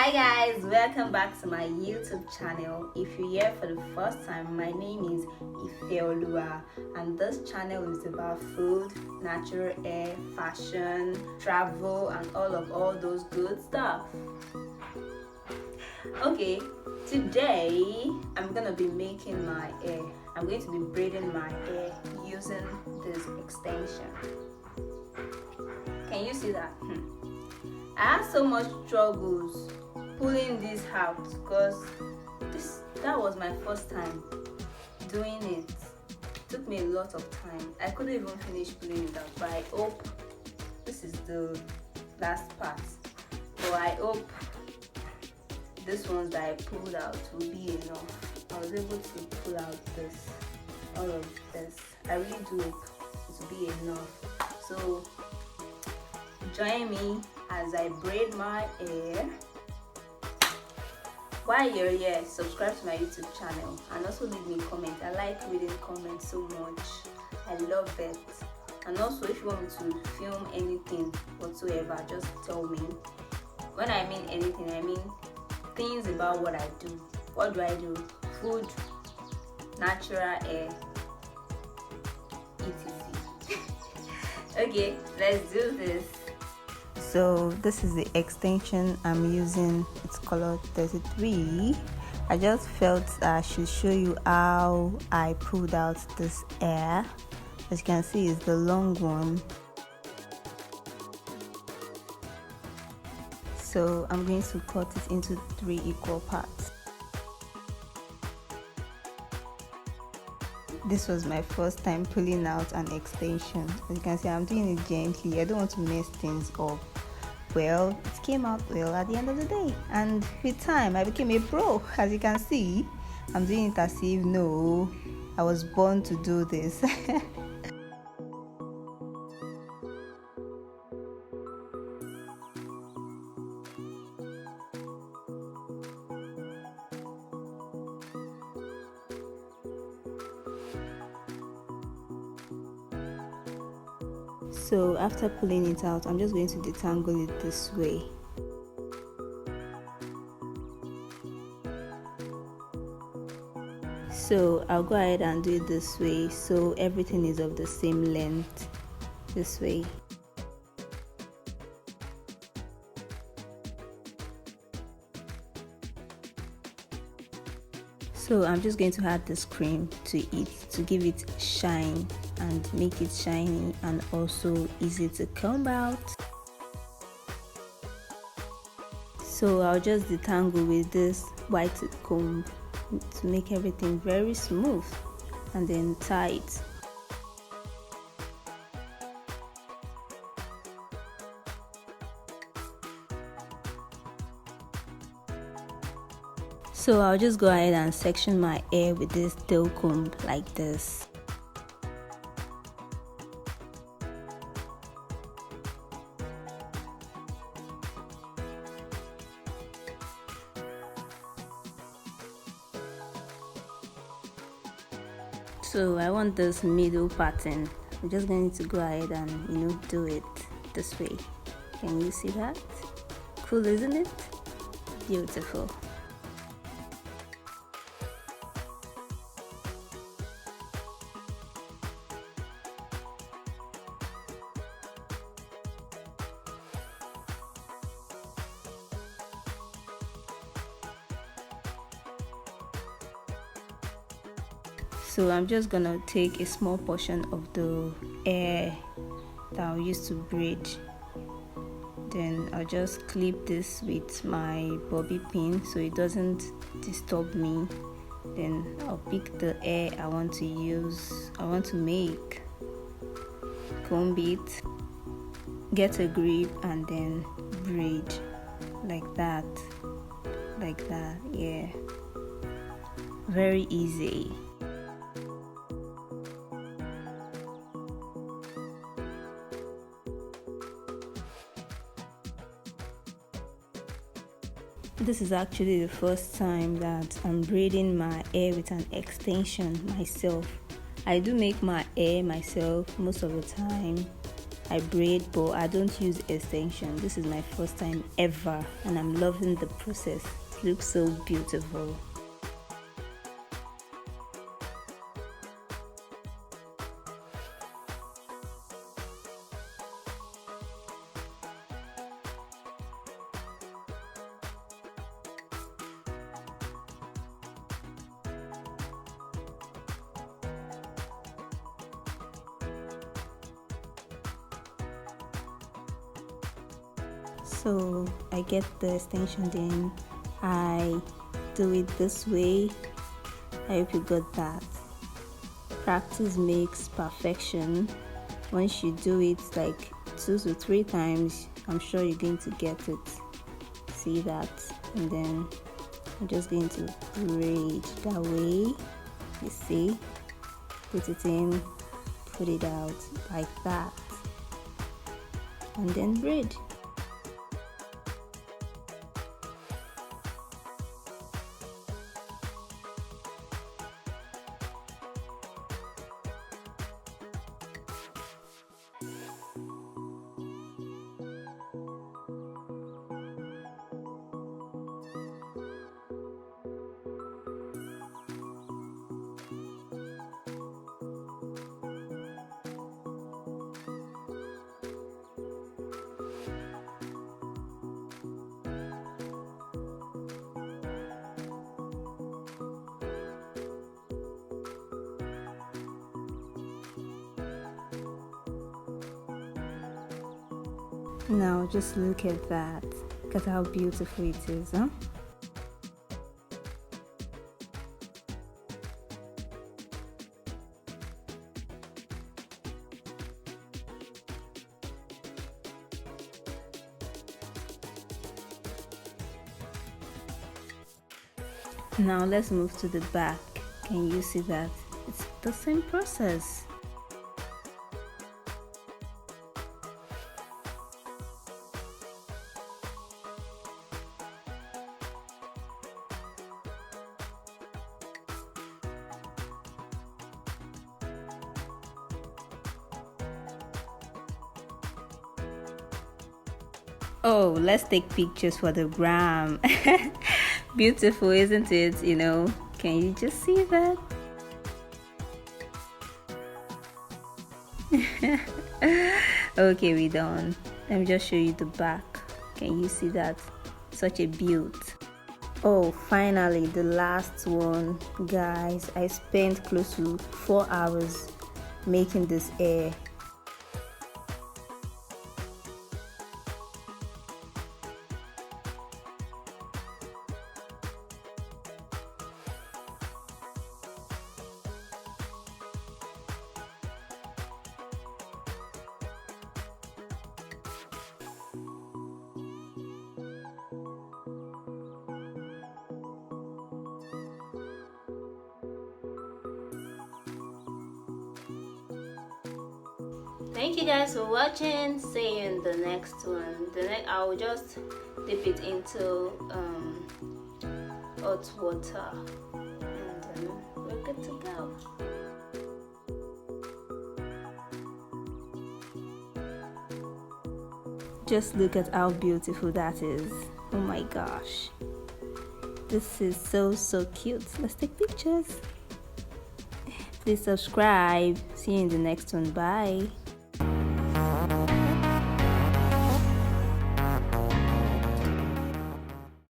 Hi guys, welcome back to my YouTube channel. If you're here for the first time, my name is Ifeoluwa and this channel is about food, natural hair, fashion, travel and all those good stuff. Okay, today I'm gonna be making my hair. I'm going to be braiding my hair using this extension. Can you see that? I had so much struggles pulling this out because that was my first time doing it. It took me a lot of time. I couldn't even finish pulling it out, but I hope this is the last part. So I hope this ones that I pulled out will be enough. I was able to pull out all of this. I really do hope it will be enough. So join me as I braid my hair. While you're here, subscribe to my YouTube channel and also leave me a comment. I like reading comments so much. I love it. And also, if you want me to film anything whatsoever, just tell me. When I mean anything, I mean things about what I do. What do I do? Food, natural hair, etc. Okay, let's do this. So this is the extension I'm using. It's color 33. I just felt I should show you how I pulled out this hair. As you can see, it's the long one. So I'm going to cut it into 3 equal parts. This was my first time pulling out an extension. As you can see, I'm doing it gently. I don't want to mess things up. Well, it came out well at the end of the day, and with time I became a pro. As you can see, I'm doing it as if no, I was born to do this. So after pulling it out, I'm just going to detangle it this way. So I'll go ahead and do it this way, so everything is of the same length, this way. So I'm just going to add this cream to it to give it shine and make it shiny and also easy to comb out. So I'll just detangle with this white comb to make everything very smooth and then tie it. So I'll just go ahead and section my hair with this tail comb like this. So I want this middle pattern. I'm just going to go ahead and do it this way. Can you see that? Cool, isn't it? Beautiful. So I'm just gonna take a small portion of the hair that I'll use to braid. Then I'll just clip this with my bobby pin so it doesn't disturb me. Then I'll pick the hair I want to make, comb it, get a grip and then braid like that, yeah. Very easy. This is actually the first time that I'm braiding my hair with an extension myself. I do make my hair myself most of the time, I braid, but I don't use extension. This is my first time ever, and I'm loving the process. It looks so beautiful. So I get the extension, then I do it this way. I hope you got that. Practice makes perfection. Once you do it like 2 to 3 times, I'm sure you're going to get it. See that? And then I'm just going to braid that way. You see? Put it in, put it out like that, and then braid. Now just look at that. Look at how beautiful it is, huh? Now let's move to the back. Can you see that? It's the same process. Oh, let's take pictures for the gram. Beautiful, isn't it? You know, can you just see that? Okay, we're done. Let me just show you the back. Can you see that? Such a beaut. Oh, finally, the last one. Guys, I spent close to 4 hours making this hair. Thank you guys for watching. See you in the next one. I will just dip it into hot water, and then we're good to go. Just look at how beautiful that is. Oh my gosh, this is so cute. Let's take pictures. Please subscribe. See you in the next one. Bye.